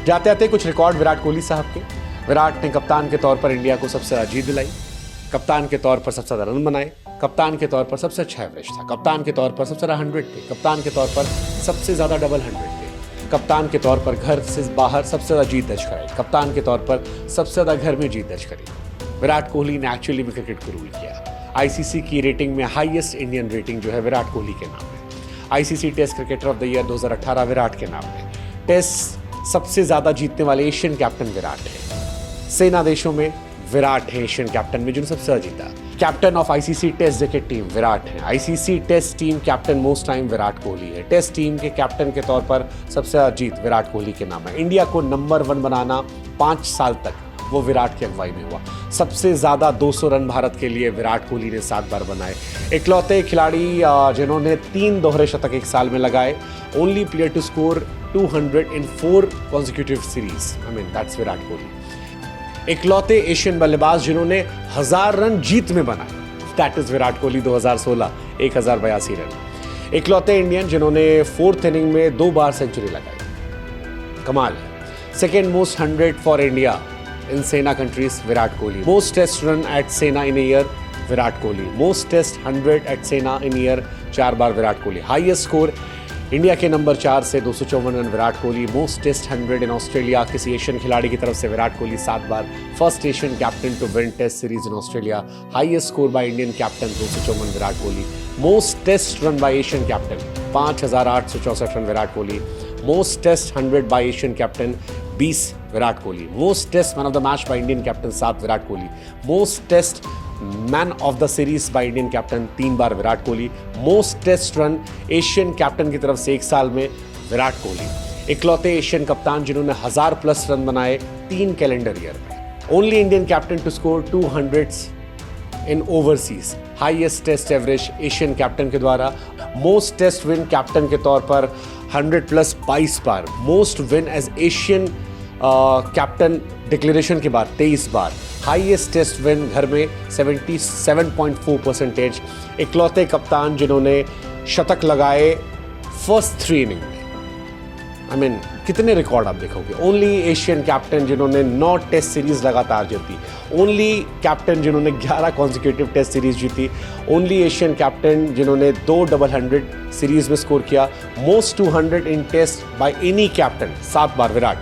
जाते आते कुछ रिकॉर्ड विराट कोहली साहब के। विराट ने कप्तान के तौर पर इंडिया को सबसे ज्यादा जीत दिलाई, कप्तान के तौर पर सबसे ज्यादा रन बनाए, कप्तान के तौर पर सबसे अच्छा एवरेज था, कप्तान के तौर पर सबसे ज्यादा 100 थे, कप्तान के तौर पर सबसे ज्यादा डबल 100 थे, कप्तान के तौर पर घर से बाहर सबसे ज्यादा जीत दर्ज कराई, कप्तान के तौर पर सबसे ज्यादा घर में जीत दर्ज करी। विराट कोहली ने एक्चुअली में क्रिकेट को रूल किया। आईसीसी की रेटिंग में हाईएस्ट इंडियन रेटिंग जो है विराट कोहली के नाम है। ICC test cricketer of the year 2018 Virat के नाम है। टेस्ट सबसे ज्यादा जीतने वाले एशियन कैप्टन विराट है। सेना देशों में विराट है एशियन कैप्टन में जिन्होंने सबसे ज्यादा जीता। Captain of ICC test cricket team Virat है। ICC test team captain most time Virat Kohli है। टेस्ट टीम के कैप्टन के तौर पर सबसे ज्यादा जीत विराट कोहली के नाम है। इंडिया को नंबर 1 बनाना 5 साल तक वो विराट की अगुवाई में हुआ। सबसे ज्यादा 200 रन भारत के लिए विराट कोहली ने 7 बार बनाए। इकलौते खिलाड़ी जिन्होंने 3 दोहरे शतक एक साल में लगाए। Only player to score 200 in 4 consecutive series. I mean, that's Virat Kohli. इकलौते एशियन बल्लेबाज जिन्होंने 1000 रन जीत में बनाए, that is Virat Kohli 2016 1082 run. इकलौते इंडियन जिन्होंने 4th इनिंग में 2 बार सेंचुरी लगाई, कमाल है। Second most 100 for India in SENA countries Virat Kohli. Most test run at SENA in year Virat Kohli. Most test 100 at SENA in year 4 बार Virat Kohli. Highest score India के नंबर 4 से 254 run Virat Kohli. Most test 100 in Australia किसी Asian खिलाड़ी की तरफ से विराट कोहली 7 बार। First Asian captain to win test series in Australia. Highest score by Indian captain 254 Virat Kohli. Most test run by Asian captain 5864 run Virat Kohli. Most test 100 by Asian captain 20 Virat Kohli. Most test man of the match by Indian captain 7 Virat Kohli. Most test man of the series by Indian captain 3 बार Virat Kohli. Most test run Asian captain की तरफ से एक साल में विराट कोहली। इकलौते Asian कप्तान जिन्होंने 1000+ रन बनाए 3 कैलेंडर ईयर में। Only Indian captain to score 200s in overseas. Highest test average Asian captain के द्वारा। मोस्ट टेस्ट विन कैप्टन के तौर पर 100+ 22 बार। Most win as Asian captain declaration के बाद 23 बार। हाईएस्ट टेस्ट विन घर में 77.4%। इकलौते कप्तान जिन्होंने शतक लगाए फर्स्ट 3 इनिंग में। आई मीन कितने रिकॉर्ड आप देखोगे। ओनली एशियन कैप्टन जिन्होंने 9 टेस्ट सीरीज लगातार जीती। ओनली कैप्टन जिन्होंने 11 कॉन्जिक्यूटिव टेस्ट सीरीज जीती। ओनली एशियन कैप्टन जिन्होंने 2 डबल 100 सीरीज में स्कोर किया। Most 200 in test by any captain 7 बार विराट।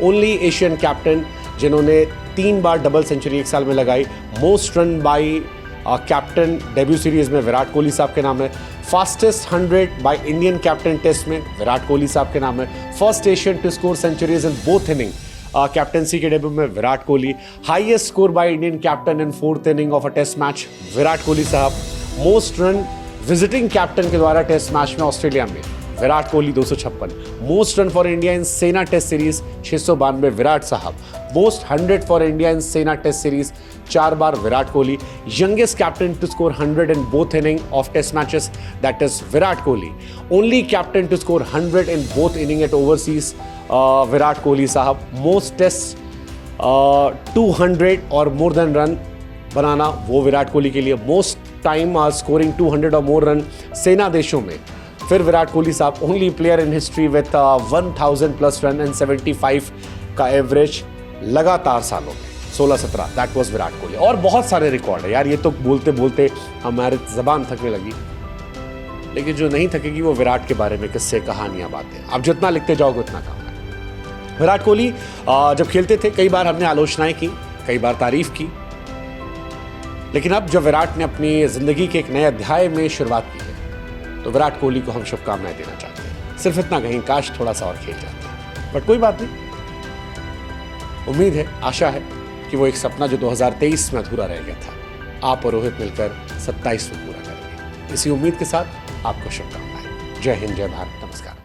ओनली एशियन कैप्टन जिन्होंने 3 बार डबल सेंचुरी एक साल में लगाई। Most run by captain debut series में विराट कोहली साहब के नाम है। Fastest 100 by Indian captain test में विराट कोहली साहब के नाम है। First Asian to score centuries in both inning captaincy के डेब्यू में Virat Kohli. Highest score by Indian captain in 4th inning of a test match Virat Kohli साहब। मोस्ट रन विजिटिंग कैप्टन के द्वारा टेस्ट मैच में ऑस्ट्रेलिया में Virat Kohli 256। Most run for India in SENA test series 692 Virat साहब। Most 100 for India in SENA test series 4 बार Virat Kohli. Youngest captain to score 100 in both inning of test matches that is Virat Kohli. Only captain to score 100 in both inning at overseas Virat Kohli साहब। Most test 200 और more than run बनाना वो विराट कोहली के लिए। Most time scoring 200 और more run सेना देशों में फिर विराट कोहली साहब। Only player in history with 1000+ run and 75 का एवरेज लगातार सालों में 16-17 दैट वाज विराट कोहली। और बहुत सारे रिकॉर्ड है यार, ये तो बोलते बोलते हमारी जबान थकने लगी, लेकिन जो नहीं थकेगी वो विराट के बारे में किस्से कहानियां बातें। आप जितना लिखते जाओगे उतना कम है। विराट कोहली जब खेलते थे कई बार हमने आलोचनाएं की, कई बार तारीफ की, लेकिन अब जब विराट ने अपनी जिंदगी के एक नए अध्याय में शुरुआत की है तो विराट कोहली को हम शुभकामनाएं देना चाहते हैं। सिर्फ इतना कहीं काश थोड़ा सा और खेल जाता, बट कोई बात नहीं। उम्मीद है, आशा है कि वो एक सपना जो 2023 में अधूरा रह गया था आप और रोहित मिलकर 27 में पूरा करेंगे। इसी उम्मीद के साथ आपको शुभकामनाएं। जय हिंद, जय भारत, नमस्कार।